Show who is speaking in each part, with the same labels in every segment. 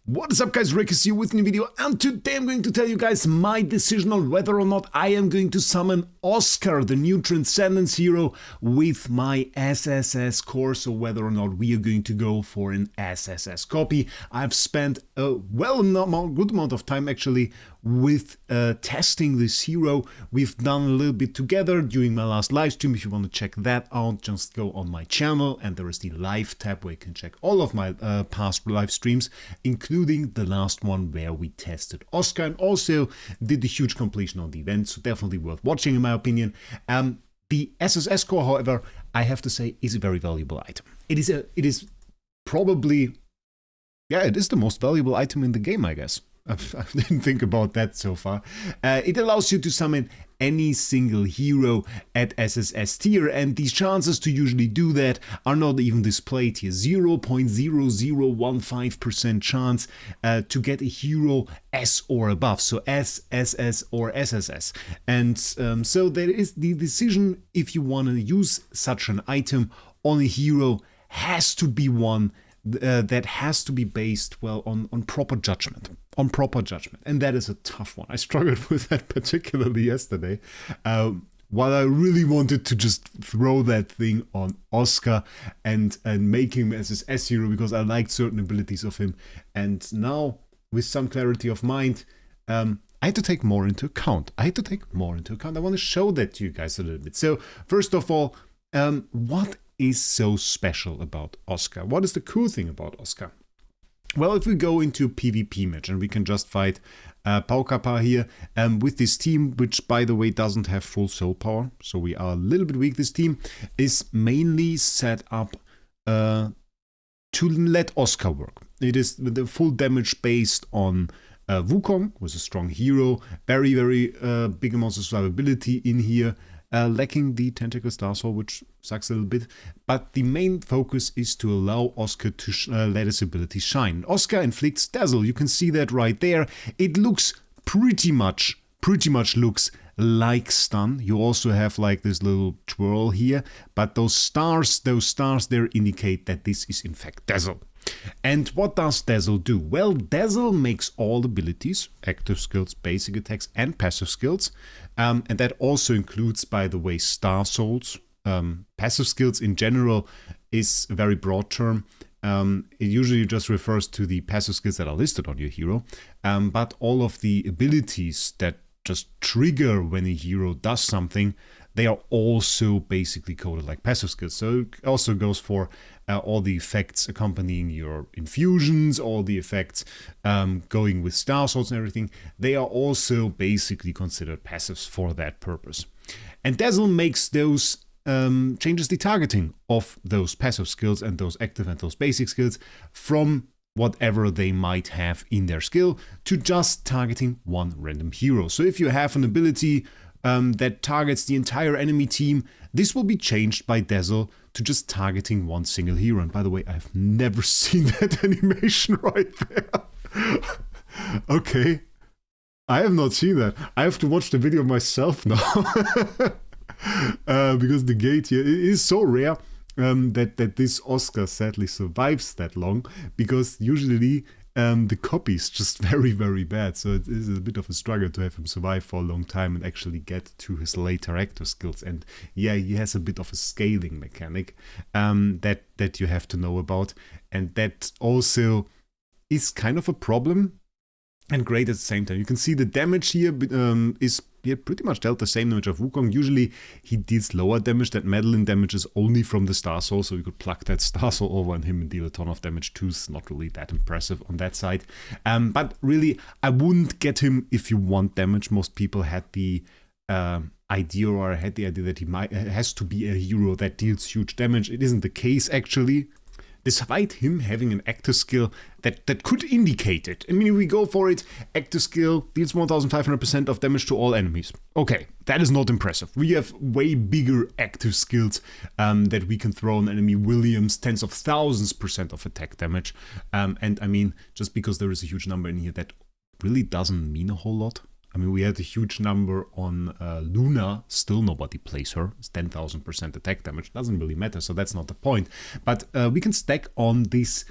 Speaker 1: What is up guys, Wraec is here with a new video, and today I'm going to tell you guys my decision on whether or not I am going to summon Oscar, the new Transcendence hero, with my SSS core, so whether or not we are going to go for an SSS copy. I've spent a good amount of time actually with testing this hero. We've done a little bit together during my last live stream. If you want to check that out, just go on my channel and there is the live tab where you can check all of my past live streams, including the last one where we tested Oscar and also did a huge completion on the event, so definitely worth watching in my opinion. The SSS core, however, I have to say is a very valuable item. It is probably, yeah, it is the most valuable item in the game, I guess. I didn't think about that so far. It allows you to summon any single hero at SSS tier, and the chances to usually do that are not even displayed here. 0.0015% chance to get a hero S or above, so S, SS or SSS. And so there is the decision if you want to use such an item on a hero has to be one that has to be based, well, on proper judgment. And that is a tough one. I struggled with that particularly yesterday. While I really wanted to just throw that thing on Oscar and make him as his S hero because I liked certain abilities of him. And now, with some clarity of mind, I had to take more into account. I want to show that to you guys a little bit. So, first of all, what is so special about Oscar? What is the cool thing about Oscar? Well, if we go into a PvP match and we can just fight Pau Kappa here with this team, which by the way doesn't have full soul power, so we are a little bit weak. This team is mainly set up to let Oscar work. It is the full damage based on Wukong, who is a strong hero, very big amounts of survivability in here. Lacking the Tentacle Star Soul, which sucks a little bit, but the main focus is to allow Oscar to let his ability shine. Oscar inflicts Dazzle, you can see that right there. It looks pretty much looks like stun. You also have like this little twirl here, but those stars there indicate that this is in fact Dazzle. And what does Dazzle do? Well, Dazzle makes all abilities, active skills, basic attacks, and passive skills. And that also includes, by the way, Star Souls. Passive skills in general is a very broad term. It usually just refers to the passive skills that are listed on your hero. But all of the abilities that just trigger when a hero does something, they are also basically coded like passive skills. So it also goes for all the effects accompanying your infusions, all the effects going with Star Souls and everything. They are also basically considered passives for that purpose. And Dazzle makes those changes the targeting of those passive skills and those active and those basic skills from whatever they might have in their skill to just targeting one random hero. So if you have an ability that targets the entire enemy team, this will be changed by Dazzle to just targeting one single hero. And by the way, I've never seen that animation right there. Okay, I have not seen that. I have to watch the video myself now. Because the gate here is so rare that this Oscar sadly survives that long, because usually the copy is just very bad, so it is a bit of a struggle to have him survive for a long time and actually get to his later active skills. And yeah, he has a bit of a scaling mechanic that you have to know about, and that also is kind of a problem and great at the same time. You can see the damage here is pretty much dealt the same damage of Wukong. Usually he deals lower damage. That Madeline damage is only from the Star Soul, so you could pluck that Star Soul over on him and deal a ton of damage too. It's not really that impressive on that side. But really, I wouldn't get him if you want damage. Most people had the idea that he has to be a hero that deals huge damage. It isn't the case actually, despite him having an active skill that could indicate it. I mean, we go for it. Active skill deals 1500% of damage to all enemies. Okay, that is not impressive. We have way bigger active skills that we can throw on enemy. Williams, tens of thousands % of attack damage. And I mean, just because there is a huge number in here, that really doesn't mean a whole lot. I mean, we had a huge number on Luna, still nobody plays her. It's 10,000% attack damage, doesn't really matter, so that's not the point. But we can stack on this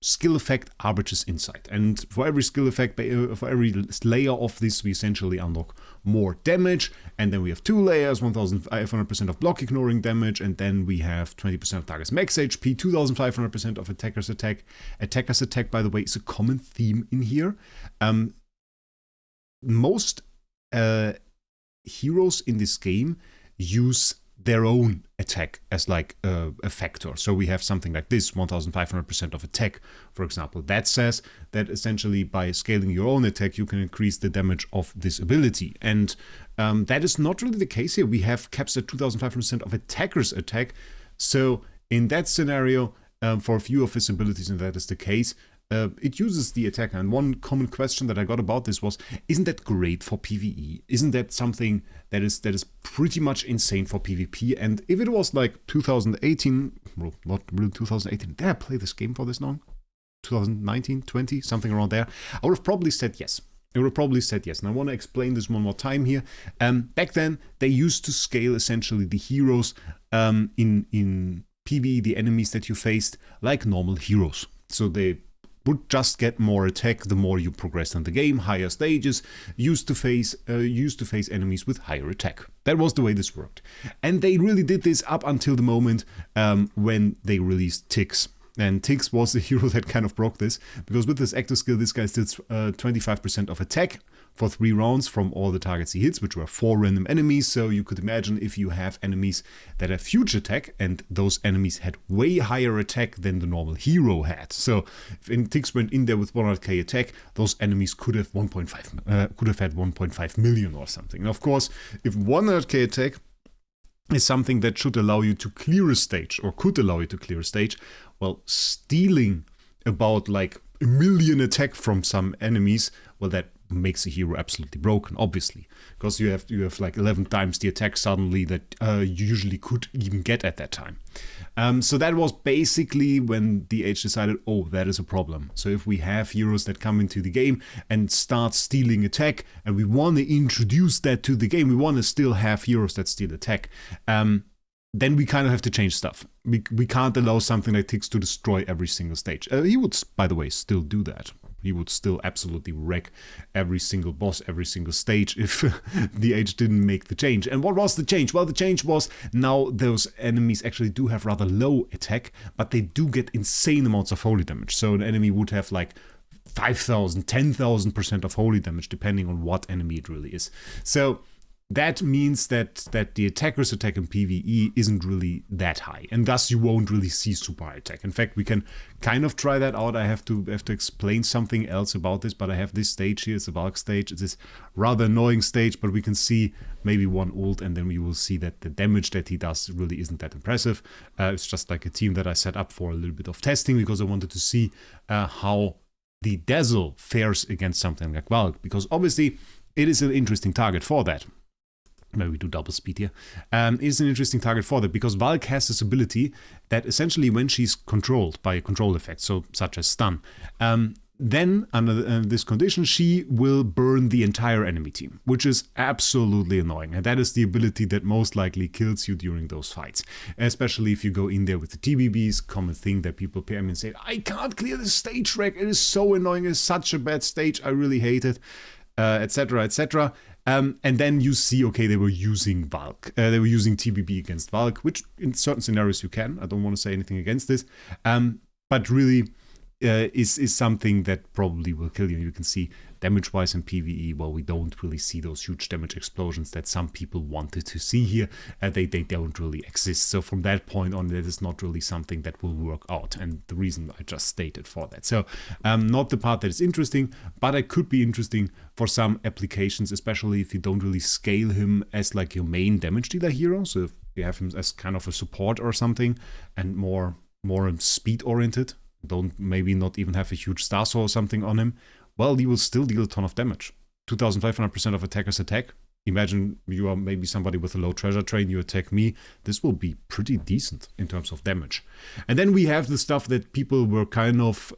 Speaker 1: skill effect Arbitr's Insight. And for every skill effect, for every layer of this, we essentially unlock more damage. And then we have 2 layers, 1500% of block ignoring damage, and then we have 20% of target's max HP, 2500% of attacker's attack. Attacker's attack, by the way, is a common theme in here. Most heroes in this game use their own attack as like a factor. So we have something like this, 1500% of attack, for example. That says that essentially by scaling your own attack, you can increase the damage of this ability. And that is not really the case here. We have caps at 2500% of attacker's attack. So in that scenario, for a few of his abilities, and that is the case, it uses the attacker. And one common question that I got about this was, isn't that great for PvE? Isn't that something that is pretty much insane for PvP? And if it was like 2018, well, not really 2018, did I play this game for this long? 2019, 20, something around there, I would have probably said yes. I would have probably said yes. And I want to explain this one more time here. Back then, they used to scale essentially the heroes in PvE, the enemies that you faced, like normal heroes. So they would just get more attack the more you progress in the game. Higher stages used to face enemies with higher attack. That was the way this worked. And they really did this up until the moment when they released Tiggs. And Tiggs was the hero that kind of broke this, because with this active skill, this guy still 25% of attack for 3 rounds from all the targets he hits, which were 4 random enemies. So you could imagine if you have enemies that have huge attack, and those enemies had way higher attack than the normal hero had. So if Tiggs went in there with 100k attack, those enemies could have had 1.5 million or something. And of course, if 100k attack is something that should allow you to clear a stage, or could allow you to clear a stage, well, stealing about like 1 million attack from some enemies, well, that makes a hero absolutely broken, obviously, because you have like 11 times the attack suddenly that you usually could even get at that time. So that was basically when DH decided, oh, that is a problem. So if we have heroes that come into the game and start stealing attack, and we want to introduce that to the game, we want to still have heroes that steal attack, then we kind of have to change stuff. We can't allow something like Tiggs to destroy every single stage. He would, by the way, still do that. He would still absolutely wreck every single boss, every single stage if DH didn't make the change. And what was the change? Well, the change was now those enemies actually do have rather low attack, but they do get insane amounts of holy damage. So an enemy would have like 5,000, 10,000% of holy damage, depending on what enemy it really is. So that means that the attacker's attack in PvE isn't really that high, and thus you won't really see super high attack. In fact, we can kind of try that out. I have to explain something else about this, but I have this stage here. It's a bulk stage. It's this rather annoying stage, but we can see maybe one ult, and then we will see that the damage that he does really isn't that impressive. It's just like a team that I set up for a little bit of testing, because I wanted to see how the Dazzle fares against something like Wraec, because obviously it is an interesting target for that. Maybe we do double speed here. Is an interesting target for that, because Wraec has this ability that essentially when she's controlled by a control effect, so such as stun, then under this condition she will burn the entire enemy team, which is absolutely annoying. And that is the ability that most likely kills you during those fights, especially if you go in there with the TBBs. Common thing that people pay me and say, I can't clear this stage, Wraec, it is so annoying, it's such a bad stage, I really hate it, etc, etc. And then you see, okay, they were using Wraec. They were using TBB against Wraec, which in certain scenarios you can. I don't want to say anything against this. But really is something that probably will kill you. You can see damage-wise in PvE, well, we don't really see those huge damage explosions that some people wanted to see here. They don't really exist. So from that point on, that is not really something that will work out. And the reason I just stated for that. So not the part that is interesting, but it could be interesting for some applications, especially if you don't really scale him as like your main damage dealer hero. So if you have him as kind of a support or something, and more speed oriented, don't maybe not even have a huge star saw or something on him, well, you will still deal a ton of damage. 2500% of attacker's attack. Imagine you are maybe somebody with a low treasure train, you attack me. This will be pretty decent in terms of damage. And then we have the stuff that people were kind of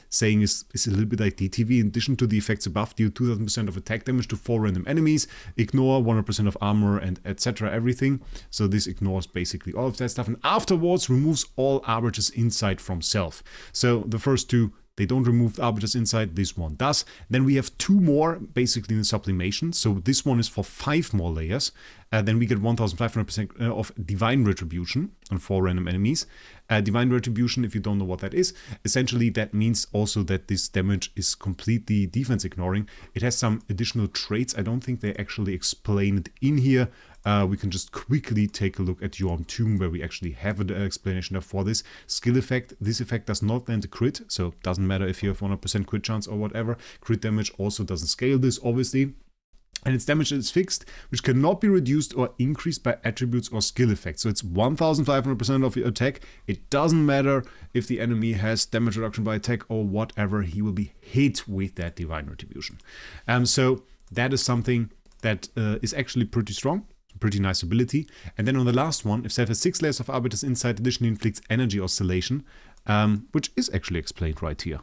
Speaker 1: saying is a little bit like DTV. In addition to the effects above, deal 2000% of attack damage to 4 random enemies, ignore 100% of armor and etc. everything. So this ignores basically all of that stuff, and afterwards removes all Arbiter's Insight from self. So the first two, they don't remove the Arbiter's Insight, this one does. Then we have 2 more basically in the sublimation. So this one is for 5 more layers. Then we get 1500% of Divine Retribution on 4 random enemies. Divine Retribution, if you don't know what that is, essentially that means also that this damage is completely defense ignoring. It has some additional traits. I don't think they actually explain it in here. We can just quickly take a look at Your Tomb, where we actually have an explanation for this skill effect. This effect does not land a crit, so it doesn't matter if you have 100% crit chance or whatever. Crit damage also doesn't scale this, obviously. And its damage is fixed, which cannot be reduced or increased by attributes or skill effects. So it's 1500% of your attack. It doesn't matter if the enemy has damage reduction by attack or whatever, he will be hit with that Divine Retribution. So that is something that is actually pretty strong. Pretty nice ability. And then on the last one, if self has 6 layers of Arbiter's Insight, additionally inflicts energy oscillation, which is actually explained right here.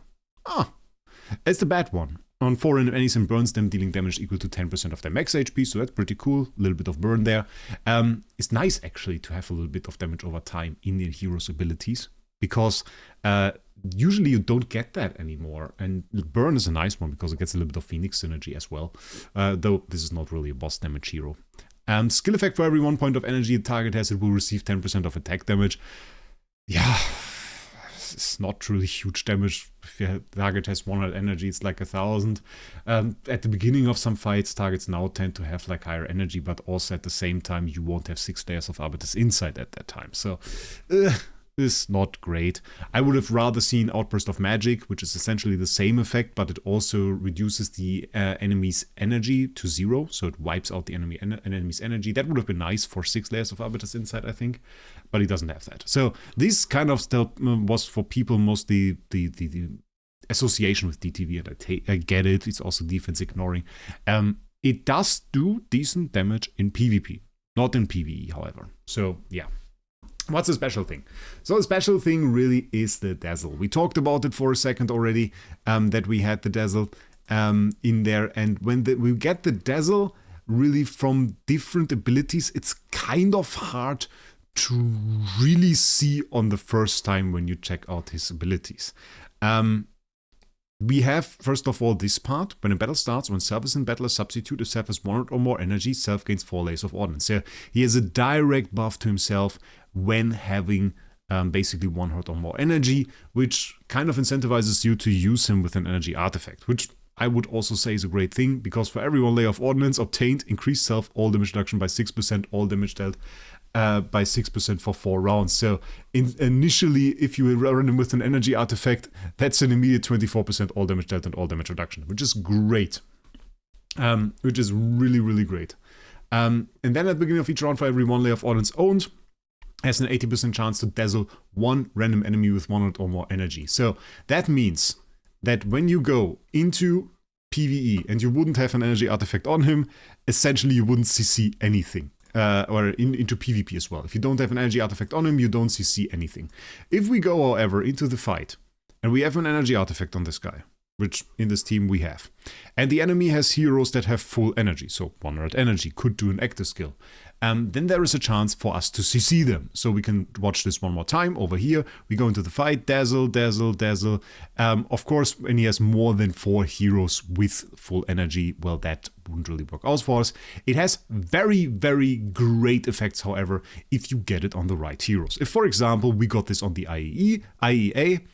Speaker 1: It's the bad one. On 4 random enemies and burns them, dealing damage equal to 10% of their max HP, so that's pretty cool. A little bit of burn there. It's nice actually to have a little bit of damage over time in the hero's abilities, because usually you don't get that anymore. And burn is a nice one because it gets a little bit of Phoenix synergy as well, though this is not really a boss damage hero. Skill effect: for every 1 point of energy the target has, it will receive 10% of attack damage. Yeah, it's not truly huge damage. If your target has 100 energy, it's like 1000. At the beginning of some fights, targets now tend to have like higher energy, but also at the same time you won't have 6 layers of Arbiter's Insight at that time. So is not great. I would have rather seen Outburst of Magic, which is essentially the same effect, but it also reduces the enemy's energy to 0, so it wipes out the enemy's energy. That would have been nice for 6 layers of Arbiter's Insight, I think, but he doesn't have that. So this kind of stuff was for people mostly the association with DTV, and I get it. It's also defense ignoring. It does do decent damage in PvP, not in PvE, however. So yeah. What's the special thing? So the special thing really is the Dazzle. We talked about it for a second already, that we had the Dazzle in there. And when we get the Dazzle really from different abilities, it's kind of hard to really see on the first time when you check out his abilities. We have, first of all, this part. When a battle starts, when self is in battle, a substitute. If self has 100 or more energy, self gains 4 layers of ordnance. So he has a direct buff to himself when having basically 100 or more energy, which kind of incentivizes you to use him with an energy artifact, which I would also say is a great thing, because for every 1 layer of ordnance obtained, increased self all damage reduction by 6%, all damage dealt by 6% for 4 rounds. So initially, if you run him with an energy artifact, that's an immediate 24% all damage dealt and all damage reduction, which is great. Which is really, really great. And then at the beginning of each round, for every 1 layer of ordnance owned, has an 80% chance to dazzle 1 random enemy with 100 or more energy. So that means that when you go into PvE and you wouldn't have an energy artifact on him, essentially you wouldn't CC anything. Or into PvP as well. If you don't have an energy artifact on him, you don't CC anything. If we go, however, into the fight, and we have an energy artifact on this guy, which in this team we have, and the enemy has heroes that have full energy, so 100 energy, could do an active skill, then there is a chance for us to CC them. So we can watch this one more time over here. We go into the fight, dazzle, dazzle, dazzle. Of course, when he has more than 4 heroes with full energy, well, that wouldn't really work out for us. It has very, very great effects, however, if you get it on the right heroes. If, for example, we got this on the IEA,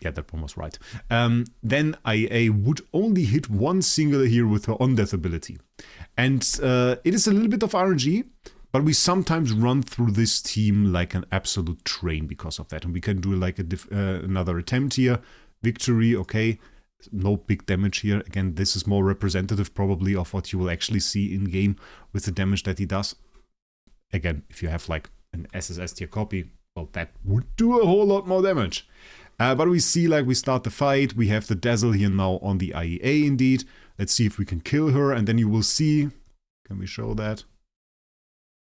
Speaker 1: yeah, that one was right. Then IEA would only hit 1 singular hero with her on-death ability. And it is a little bit of RNG, but we sometimes run through this team like an absolute train because of that. And we can do like another attempt here. Victory, okay. No big damage here. Again, this is more representative probably of what you will actually see in-game with the damage that he does. Again, if you have like an SSS tier copy, well, that would do a whole lot more damage. But we see, like, we start the fight, we have the Dazzle here now on the IEA indeed. Let's see if we can kill her, and then you will see... Can we show that?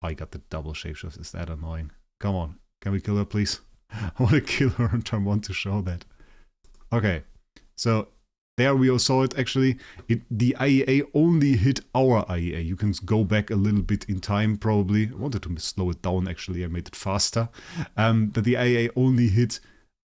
Speaker 1: Oh, I got the double shapeshift, is that annoying? Come on, can we kill her, please? I want to kill her on turn 1 to show that. Okay, so there we saw it actually. The IEA only hit our IEA. You can go back a little bit in time probably. I wanted to slow it down actually, I made it faster. But the IEA only hit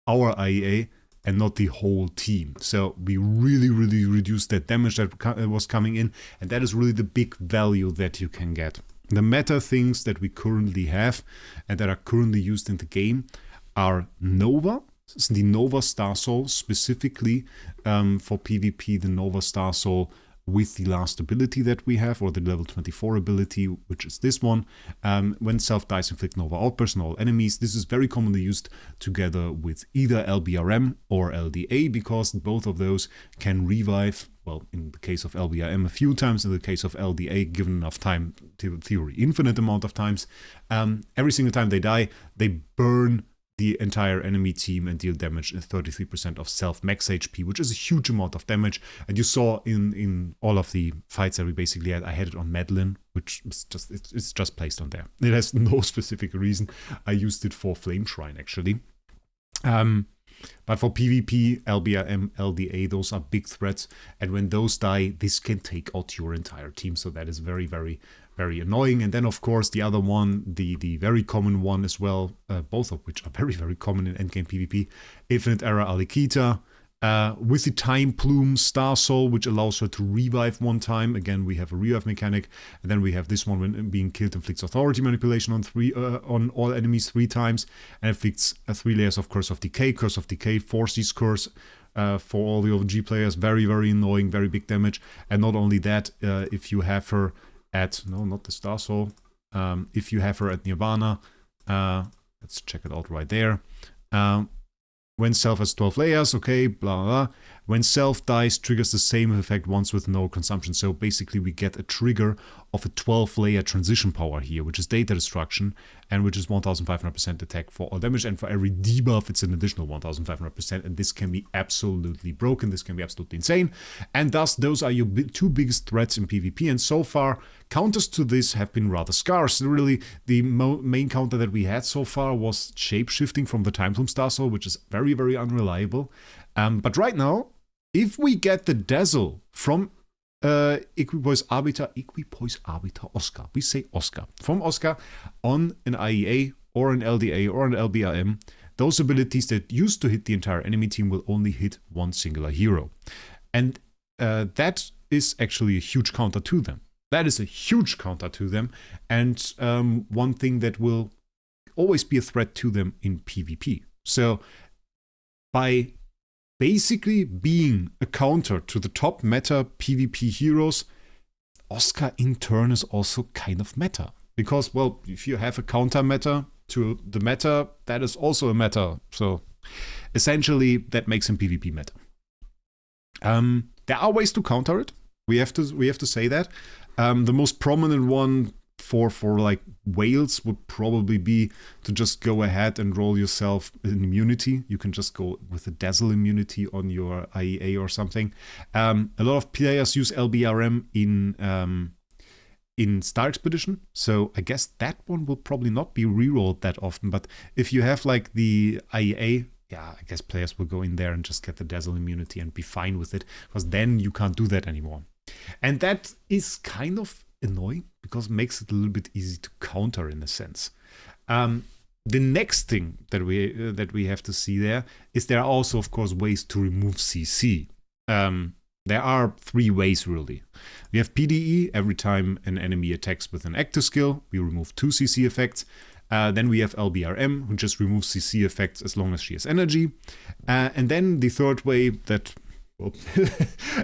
Speaker 1: our IEA and not the whole team. So we really reduced that damage that was coming in, and that is really the big value that you can get. The meta things that we currently have and that are currently used in the game are Nova. The Nova Star Soul, specifically for PvP, the Nova Star Soul with the last ability that we have, or the level 24 ability, which is this one. When self dies, inflict Nova outburst on all enemies. This is very commonly used together with either LBRM or LDA, because both of those can revive, well, in the case of LBRM a few times, in the case of LDA, given enough time, to theory, infinite amount of times. Every single time they die, they burn the entire enemy team and deal damage at 33% of self-max HP, which is a huge amount of damage. And you saw in all of the fights that we basically had, I had it on Madeline, which is just, it's just placed on there. It has no specific reason. I used it for Flame Shrine, actually. But for PvP, LBRM, LDA, those are big threats. And when those die, this can take out your entire team. So that is very annoying. And then, of course, the other one, the very common one as well, both of which are very common in endgame PvP, Infinite Era Alikita, with the Time Plume Star Soul, which allows her to revive one time. Again, we have a revive mechanic. And then we have this one, when being killed, inflicts authority manipulation on all enemies 3 times, and inflicts 3 layers of Curse of Decay. Curse of Decay, forces curse. For all the OG players, very annoying, very big damage. And not only that, if you have her at, no, not the Star Soul, if you have her at Nirvana, let's check it out right there. When self has 12 layers, okay, blah, blah, blah. When self dies, triggers the same effect once with no consumption. So basically we get a trigger of a 12-layer transition power here, which is data destruction, and which is 1500% attack for all damage. And for every debuff, it's an additional 1500%. And this can be absolutely broken. This can be absolutely insane. And thus, those are your 2 biggest threats in PvP. And so far, counters to this have been rather scarce. Really, the main counter that we had so far was shape-shifting from the Time Plume Star Soul, which is very unreliable. But right now, if we get the Dazzle from Equipoise Arbiter Oscar, we say Oscar, from Oscar on an IEA or an LDA or an LBRM, those abilities that used to hit the entire enemy team will only hit one singular hero. And that is actually a huge counter to them. That is a huge counter to them, and one thing that will always be a threat to them in PvP. So by basically being a counter to the top meta PvP heroes, Oscar in turn is also kind of meta. Because, well, if you have a counter meta to the meta, that is also a meta. So essentially that makes him PvP meta. There are ways to counter it. We have to say that. The most prominent one for like whales would probably be to just go ahead and roll yourself an immunity. You can just go with a Dazzle immunity on your IEA or something. A lot of players use LBRM in Star Expedition, so I guess that one will probably not be rerolled that often. But if you have like the IEA, yeah, I guess players will go in there and just get the Dazzle immunity and be fine with it, because then you can't do that anymore. And that is kind of annoying, because it makes it a little bit easy to counter in a sense. The next thing that we have to see there is there are also, of course, ways to remove CC. There are 3 ways really. We have PDE. Every time an enemy attacks with an active skill, we remove 2 CC effects. Then we have LBRM, who just removes CC effects as long as she has energy. And then the third way that, well,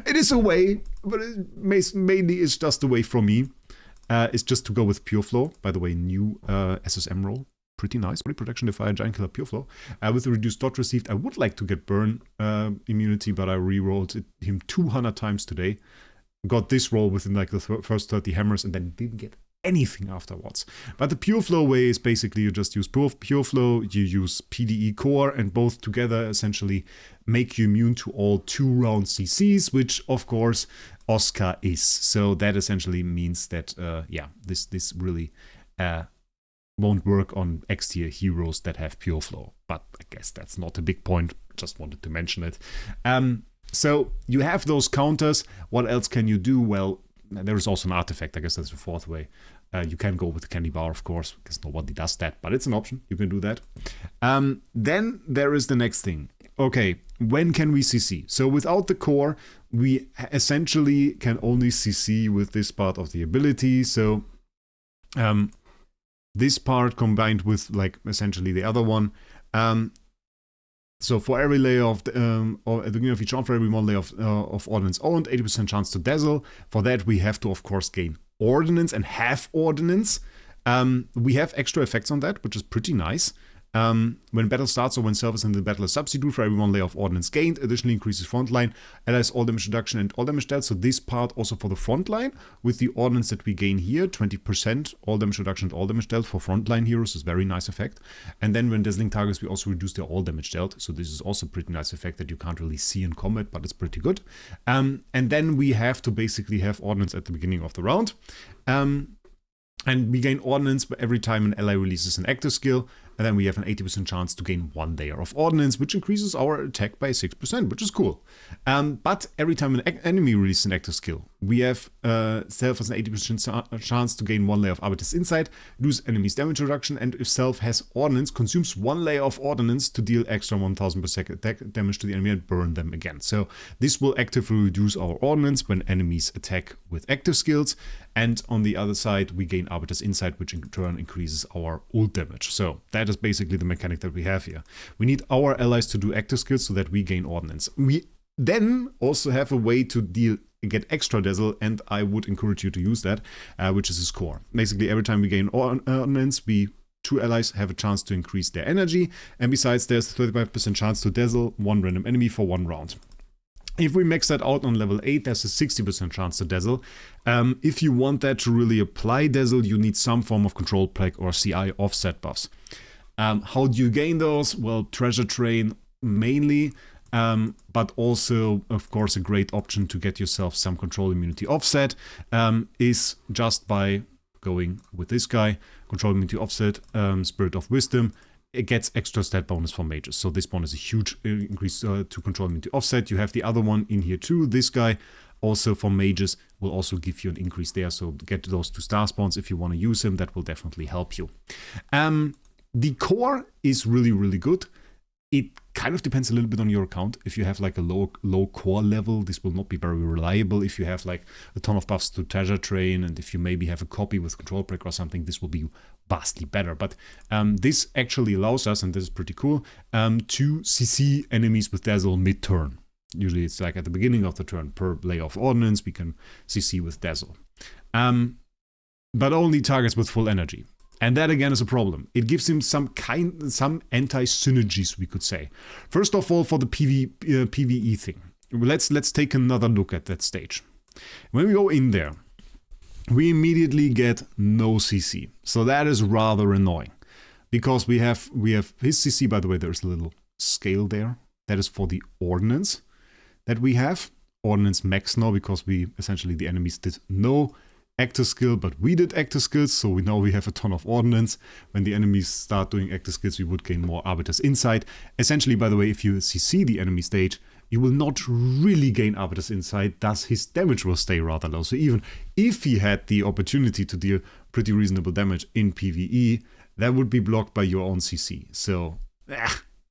Speaker 1: it is a way, but it mainly is just a way from me, is just to go with Pure Flow. By the way, new SSM roll. Pretty nice. Body Protection, Defy, Giant Killer, Pure Flow. With the reduced dot received, I would like to get Burn immunity, but I re-rolled him 200 times today. Got this roll within like the first 30 hammers, and then didn't get anything afterwards. But the Pure Flow way is basically you just use Pure Flow, you use PDE Core, and both together essentially make you immune to all 2-round CCs, which of course Oscar is. So that essentially means that, yeah, this really won't work on X-tier heroes that have Pure Flow. But I guess that's not a big point. just wanted to mention it. So you have those counters. What else can you do? Well, there is also an artifact. I guess that's the fourth way. You can go with the candy bar, of course, because nobody does that, but it's an option. You can do that. Then there is the next thing. Okay, when can we CC? So without the core, we essentially can only CC with this part of the ability. So this part combined with like essentially the other one. So for every layer of, or at the beginning of each round, for every one layer of ordnance owned, 80% chance to dazzle. For that, we have to, of course, gain ordnance and have ordnance. We have extra effects on that, which is pretty nice. When battle starts or when self is in the battle is substitute, for every one layer of ordnance gained, additionally increases frontline, allies all damage reduction and all damage dealt. So this part also for the frontline, with the ordnance that we gain here, 20% all damage reduction and all damage dealt for frontline heroes is very nice effect. And then when dazzling targets, we also reduce their all damage dealt. So this is also a pretty nice effect that you can't really see in combat, but it's pretty good. And then we have to basically have ordnance at the beginning of the round. And we gain ordnance every time an ally releases an active skill. And then we have an 80% chance to gain 1 layer of ordnance, which increases our attack by 6%, which is cool. But every time an enemy releases an active skill, we have self has an 80% chance to gain 1 layer of Arbiter's Insight, lose enemy's damage reduction, and if self has ordnance, consumes 1 layer of ordnance to deal extra 1000 per second attack damage to the enemy and burn them again. So this will actively reduce our ordnance when enemies attack with active skills. And on the other side, we gain Arbiter's Insight, which in turn increases our ult damage. So that is basically the mechanic that we have here. We need our allies to do active skills so that we gain ordnance. We then also have a way to get extra dazzle, and I would encourage you to use that, which is his core. Basically, every time we gain ordnance, two allies have a chance to increase their energy, and besides, there's a 35% chance to dazzle 1 random enemy for 1 round. If we max that out on level 8, there's a 60% chance to dazzle. If you want that to really apply dazzle, you need some form of control plug or CI offset buffs. How do you gain those? Well, treasure train mainly, but also, of course, a great option to get yourself some control immunity offset is just by going with this guy, control immunity offset, Spirit of Wisdom. It gets extra stat bonus for mages. So this one is a huge increase to control immunity offset. You have the other one in here too. This guy also for mages will also give you an increase there. So get those 2 star spawns if you want to use him. That will definitely help you. The core is really, really good. It kind of depends a little bit on your account. If you have like a low core level, this will not be very reliable. If you have like a ton of buffs to treasure train, and if you maybe have a copy with control break or something, this will be vastly better. But this actually allows us, and this is pretty cool, to CC enemies with dazzle mid-turn. Usually it's like at the beginning of the turn. Per layer of ordnance, we can CC with dazzle. But only targets with full energy. And that again is a problem. It gives him some anti-synergies, we could say. First of all, for the PvE thing. Let's take another look at that stage. When we go in there, we immediately get no CC. So that is rather annoying. Because we have his CC, by the way, there's a little scale there. That is for the ordnance that we have. Ordnance max now, because the enemies did no active skill, but we did active skills, so we have a ton of ordnance. When the enemies start doing active skills, we would gain more Arbiter's Insight. Essentially, by the way, if you CC the enemy stage, you will not really gain Arbiter's Insight, thus his damage will stay rather low. So even if he had the opportunity to deal pretty reasonable damage in PvE, that would be blocked by your own CC. So,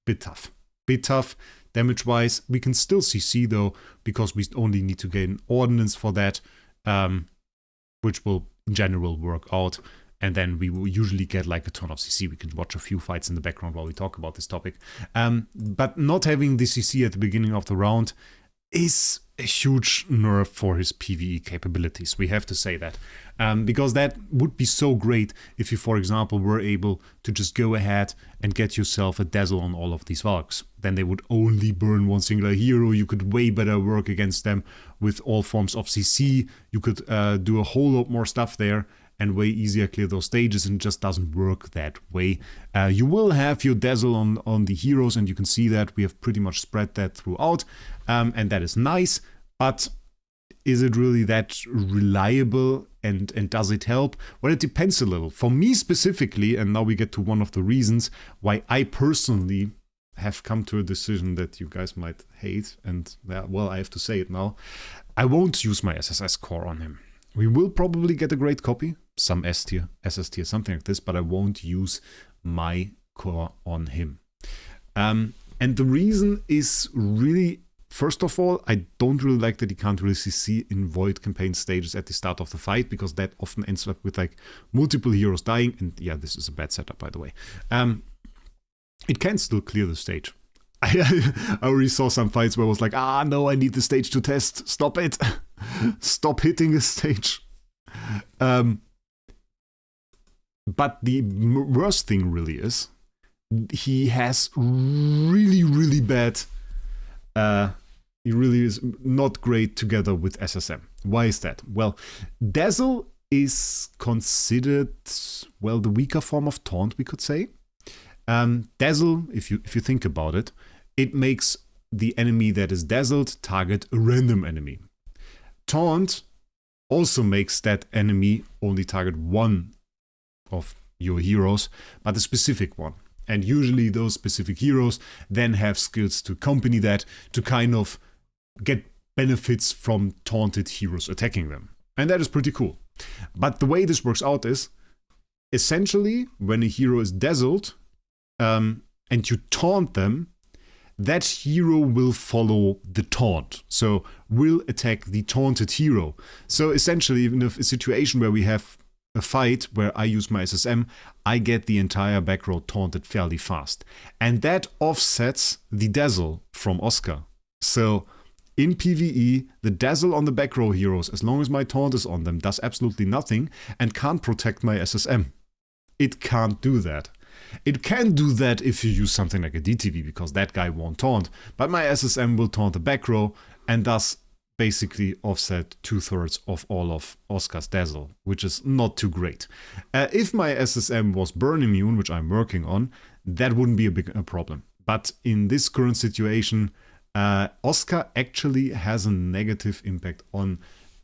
Speaker 1: bit tough. Damage-wise, we can still CC though, because we only need to gain ordnance for that. Which will in general work out, and then we will usually get like a ton of CC. We can watch a few fights in the background while we talk about this topic. But not having the CC at the beginning of the round is a huge nerf for his PvE capabilities. We have to say that. Because that would be so great if you, for example, were able to just go ahead and get yourself a dazzle on all of these Valks. Then they would only burn one singular hero. You could way better work against them with all forms of CC. You could do a whole lot more stuff there and way easier clear those stages, and it just doesn't work that way. You will have your dazzle on the heroes, and you can see that we have pretty much spread that throughout, and that is nice, but is it really that reliable, and does it help? Well, it depends a little. For me specifically, and now we get to one of the reasons why I personally have come to a decision that you guys might hate, and well, I have to say it now. I won't use my SSS core on him. We will probably get a great copy, some S tier, SS tier, something like this, but I won't use my core on him. And the reason is really, first of all, I don't really like that he can't really CC in void campaign stages at the start of the fight, because that often ends up with like multiple heroes dying, and yeah, this is a bad setup, by the way. It can still clear the stage. I already saw some fights where I was like, no, I need the stage to test. Stop it. Stop hitting a stage. But the worst thing really is, he has really, really bad... he really is not great together with SSM. Why is that? Well, Dazzle is considered, well, the weaker form of Taunt, we could say. Dazzle, if you think about it, it makes the enemy that is dazzled target a random enemy. Taunt also makes that enemy only target one of your heroes, but a specific one. And usually those specific heroes then have skills to accompany that, to kind of get benefits from taunted heroes attacking them. And that is pretty cool. But the way this works out is, essentially, when a hero is dazzled, and you taunt them, that hero will follow the taunt. So will attack the taunted hero. So essentially, in a situation where we have a fight where I use my SSM, I get the entire back row taunted fairly fast. And that offsets the dazzle from Oscar. So in PvE, the dazzle on the back row heroes, as long as my taunt is on them, does absolutely nothing and can't protect my SSM. It can't do that. It can do that if you use something like a DTV, because that guy won't taunt, but my SSM will taunt the back row and thus basically offset 2/3 of all of Oscar's dazzle, which is not too great. If my SSM was burn immune, which I'm working on, that wouldn't be a problem. But in this current situation, Oscar actually has a negative impact on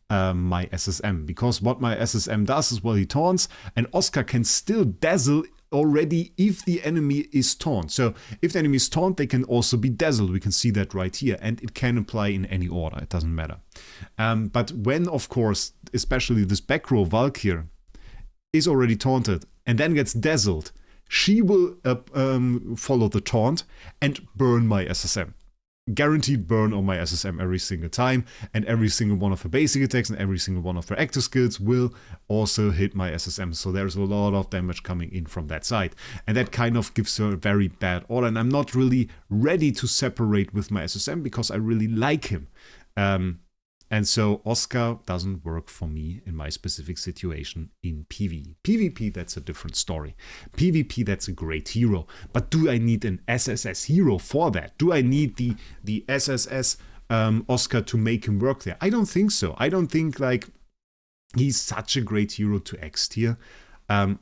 Speaker 1: my SSM, because what my SSM does is, well, he taunts, and Oscar can still dazzle already if the enemy is taunt. So if the enemy is taunt, they can also be dazzled. We can see that right here, and it can apply in any order. It doesn't matter. But when, of course, especially this back row Valkyr is already taunted and then gets dazzled, she will follow the taunt and burn my SSM. Guaranteed burn on my SSM every single time, and every single one of her basic attacks and every single one of her active skills will also hit my SSM. So there's a lot of damage coming in from that side, and that kind of gives her a very bad order, and I'm not really ready to separate with my SSM because I really like him. And so Oscar doesn't work for me in my specific situation in PvE. PvP, that's a different story. PvP, that's a great hero. But do I need an SSS hero for that? Do I need the SSS Oscar to make him work there? I don't think so. I don't think like he's such a great hero to X tier.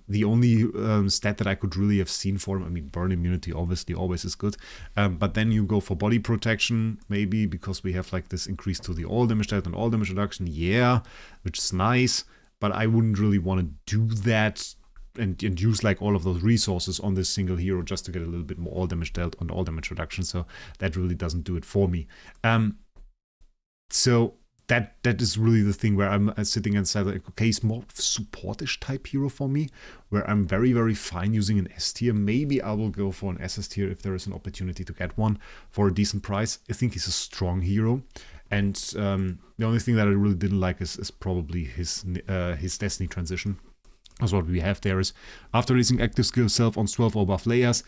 Speaker 1: The only stat that I could really have seen for him, I mean, burn immunity obviously always is good, but then you go for body protection, maybe, because we have like this increase to the all damage stat and all damage reduction, yeah, which is nice, but I wouldn't really want to do that and use like all of those resources on this single hero just to get a little bit more all damage dealt on all damage reduction, so that really doesn't do it for me. So that is really the thing where I'm sitting inside like, okay, it's more supportish type hero for me, where I'm very, very fine using an S tier. Maybe I will go for an SS tier if there is an opportunity to get one for a decent price. I think he's a strong hero. And the only thing that I really didn't like is probably his Destiny transition. As what we have there is, after releasing active skill self on 12 or buff layers,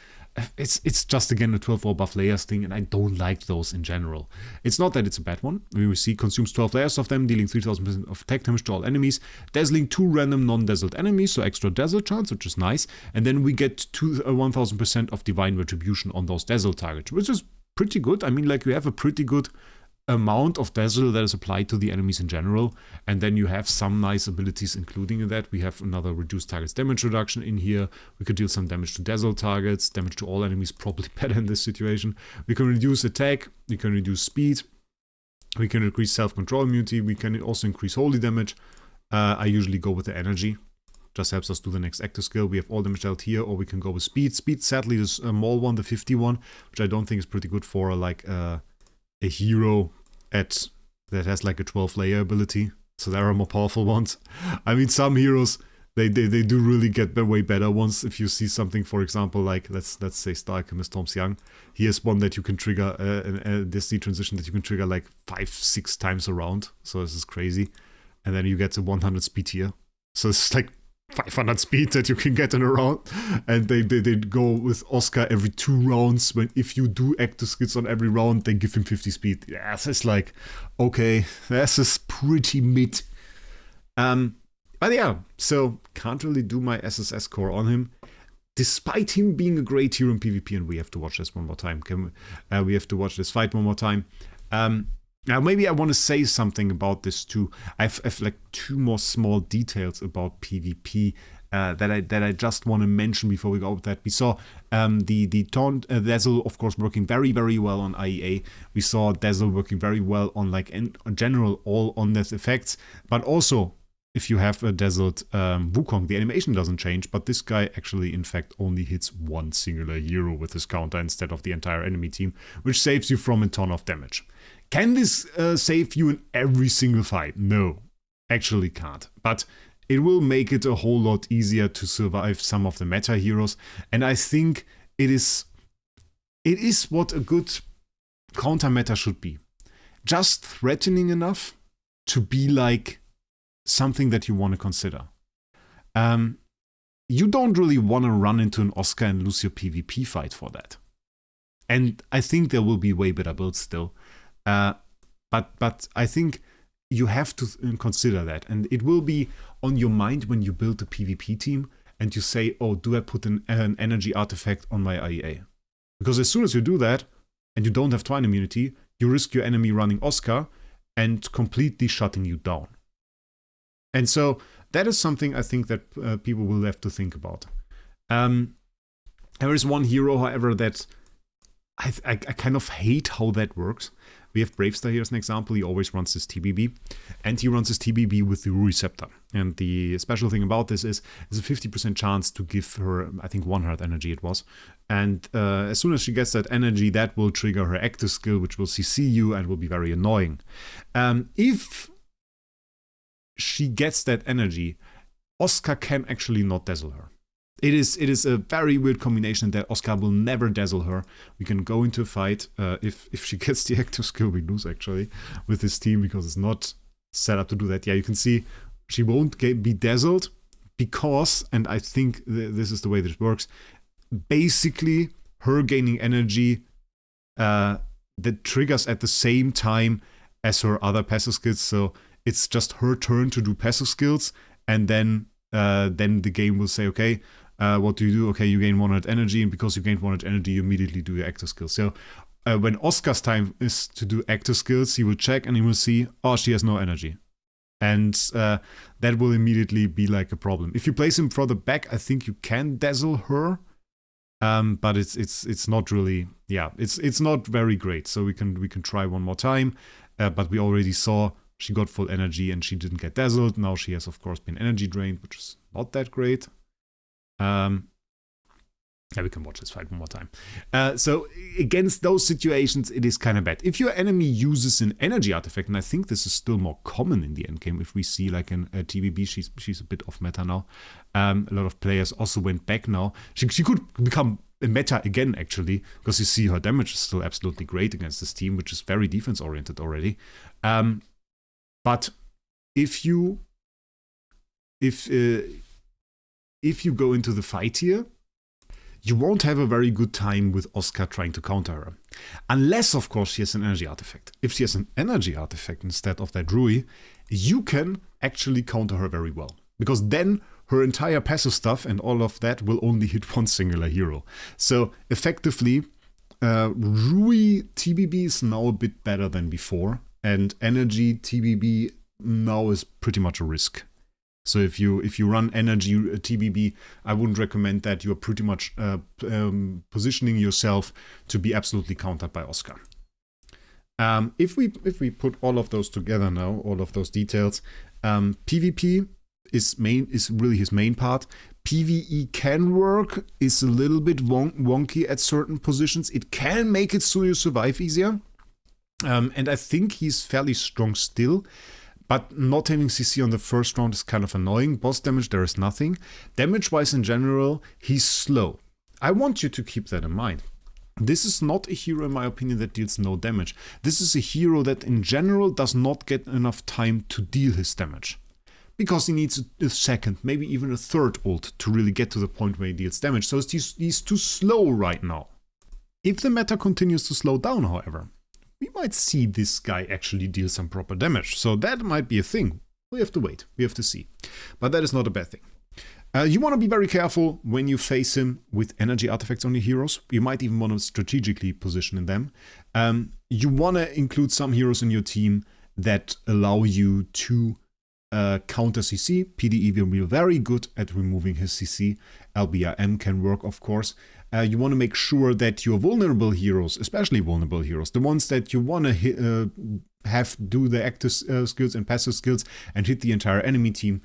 Speaker 1: it's just again a 12 or buff layers thing, and I don't like those in general. It's not that it's a bad one. We will see consumes 12 layers of them, dealing 3000% of attack damage to all enemies, dazzling 2 random non-dazzled enemies, so extra dazzle chance, which is nice, and then we get 1000% of divine retribution on those dazzle targets, which is pretty good. I mean, like, we have a pretty good amount of dazzle that is applied to the enemies in general, and then you have some nice abilities including in that. We have another reduced targets damage reduction in here. We could deal some damage to dazzle targets, damage to all enemies, probably better in this situation. We can reduce attack, we can reduce speed, we can increase self-control immunity, we can also increase holy damage. I usually go with the energy, Just helps us do the next active skill. We have all damage dealt here, or we can go with speed. Speed, sadly, this small one, the 51, which I don't think is pretty good for like a hero that has like a 12-layer ability. So there are more powerful ones. I mean, some heroes, they do really get way better ones. If you see something, for example, like let's say Star Alchemist Tom Young, he has one that you can trigger, this transition that you can trigger like 5-6 times around. So this is crazy. And then you get to 100 speed here. So it's like 500 speed that you can get in a round. And they go with Oscar every 2 rounds. If you do active skills on every round, they give him 50 speed. Yeah, it's like, okay, this is pretty mid. But yeah, so can't really do my SSS core on him. Despite him being a great hero in PvP, and we have to watch this one more time. We have to watch this fight one more time. Now, maybe I want to say something about this too. I've like 2 more small details about PvP that I just want to mention before we go with that. We saw the taunt Dazzle, of course, working very, very well on IEA. We saw Dazzle working very well on like in general all on this effects, but also if you have a dazzled Wukong, the animation doesn't change, but this guy actually, in fact, only hits 1 singular hero with his counter instead of the entire enemy team, which saves you from a ton of damage. Can this save you in every single fight? No, actually can't. But it will make it a whole lot easier to survive some of the meta heroes, and I think it is what a good counter meta should be. Just threatening enough to be like something that you want to consider. You don't really want to run into an Oscar and lose your PvP fight for that. And I think there will be way better builds still. But I think you have to consider that. And it will be on your mind when you build a PvP team and you say, oh, do I put an energy artifact on my IEA? Because as soon as you do that, and you don't have Twine immunity, you risk your enemy running Oscar and completely shutting you down. And so that is something I think that people will have to think about. There is one hero, however, that I kind of hate how that works. We have Bravestar here as an example. He always runs this TBB, and he runs his TBB with the Receptor. And the special thing about this is there's a 50% chance to give her, I think, 100 energy it was. And as soon as she gets that energy, that will trigger her active skill, which will CC you and will be very annoying. If she gets that energy, Oscar can actually not dazzle her. It is a very weird combination that Oscar will never dazzle her. We can go into a fight. If she gets the active skill, we lose actually with this team because it's not set up to do that. Yeah, you can see she won't be dazzled because, and I think this is the way that it works, basically her gaining energy that triggers at the same time as her other passive skills. So it's just her turn to do passive skills, and then the game will say, okay, what do you do? Okay, you gain 100 energy, and because you gained 100 energy, you immediately do your active skills. So when Oscar's time is to do active skills, he will check and he will see, oh, she has no energy. And that will immediately be like a problem. If you place him further back, I think you can dazzle her, but it's not really, yeah, it's not very great. So we can try one more time, but we already saw she got full energy and she didn't get dazzled. Now she has, of course, been energy drained, which is not that great. Yeah, we can watch this fight one more time. So against those situations, it is kind of bad. If your enemy uses an energy artifact, and I think this is still more common in the endgame, if we see like a TBB, she's a bit off meta now. A lot of players also went back now. She could become a meta again, actually, because you see her damage is still absolutely great against this team, which is very defense-oriented already. But if you go into the fight here, you won't have a very good time with Oscar trying to counter her. Unless, of course, she has an energy artifact. If she has an energy artifact instead of that Rui, you can actually counter her very well. Because then her entire passive stuff and all of that will only hit one singular hero. So effectively, Rui TBB is now a bit better than before. And energy TBB now is pretty much a risk. So if you run energy TBB, I wouldn't recommend that. You're pretty much positioning yourself to be absolutely countered by Oscar. If we put all of those together now, all of those details, PvP is really his main part. PvE can work, is a little bit wonky at certain positions. It can make it so you survive easier. And I think he's fairly strong still. But not having CC on the first round is kind of annoying. Boss damage, there is nothing. Damage-wise in general, he's slow. I want you to keep that in mind. This is not a hero, in my opinion, that deals no damage. This is a hero that, in general, does not get enough time to deal his damage. Because he needs a second, maybe even a third ult to really get to the point where he deals damage. So he's too slow right now. If the meta continues to slow down, however, we might see this guy actually deal some proper damage. So that might be a thing. We have to wait. We have to see. But that is not a bad thing. You want to be very careful when you face him with energy artifacts on your heroes. You might even want to strategically position them. You want to include some heroes in your team that allow you to counter CC. PDE will be very good at removing his CC. LBRM can work, of course. You want to make sure that your vulnerable heroes, especially vulnerable heroes, the ones that you want to have do the active skills and passive skills and hit the entire enemy team,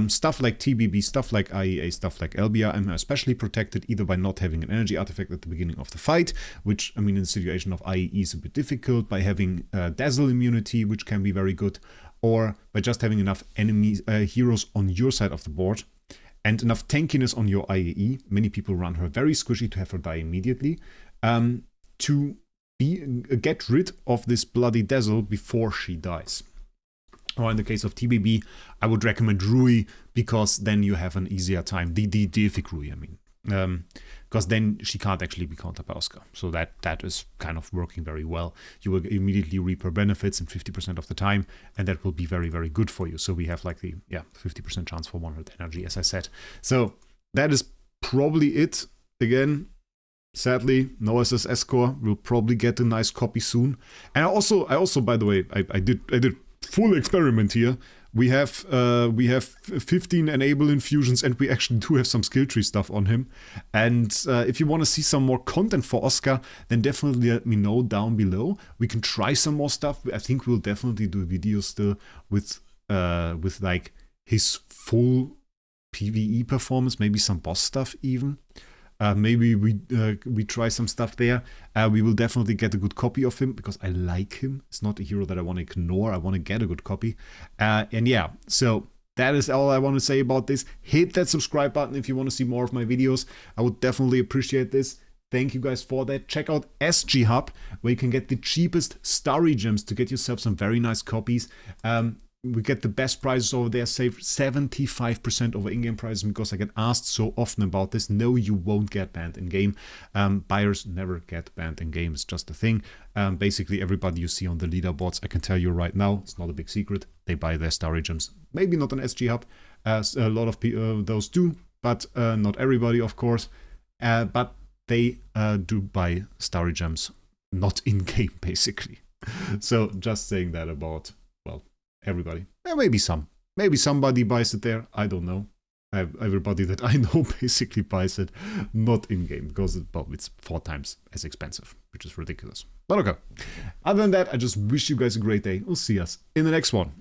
Speaker 1: stuff like TBB, stuff like IEA, stuff like LBRM are especially protected either by not having an energy artifact at the beginning of the fight, which, I mean, in the situation of IEE is a bit difficult, by having Dazzle immunity, which can be very good, or by just having enough heroes on your side of the board and enough tankiness on your IEE. Many people run her very squishy to have her die immediately, to get rid of this bloody Dazzle before she dies. Or in the case of TBB, I would recommend Rui, because then you have an easier time. The deific Rui, I mean. Because then she can't actually be countered by Oscar. So that is kind of working very well. You will immediately reap her benefits in 50% of the time, and that will be very, very good for you. So we have like the 50% chance for 100 energy, as I said. So that is probably it. Again, sadly, no SSS core. We'll probably get a nice copy soon. And I also, by the way, I did full experiment here. We have 15 enable infusions, and we actually do have some skill tree stuff on him. And if you want to see some more content for Oscar, then definitely let me know down below. We can try some more stuff. I think we'll definitely do videos still with like his full PvE performance, maybe some boss stuff even. Maybe we try some stuff there. We will definitely get a good copy of him, because I like him. It's not a hero that I want to ignore. I want to get a good copy. And yeah, so that is all I want to say about this. Hit that subscribe button if you want to see more of my videos. I would definitely appreciate this. Thank you guys for that. Check out SG Hub, where you can get the cheapest starry gems to get yourself some very nice copies. We get the best prices over there, save 75% over in-game prices, because I get asked so often about this. No, you won't get banned in-game. Buyers never get banned in-game, it's just a thing. Basically, everybody you see on the leaderboards, I can tell you right now, it's not a big secret, they buy their starry gems. Maybe not on SG Hub, as a lot of those do, but not everybody, of course. But they do buy starry gems, not in-game, basically. So, just saying that about, well, everybody. Maybe some. Maybe somebody buys it there. I don't know. Everybody that I know basically buys it, not in-game, because it's 4 times as expensive, which is ridiculous. But okay. Other than that, I just wish you guys a great day. We'll see us in the next one.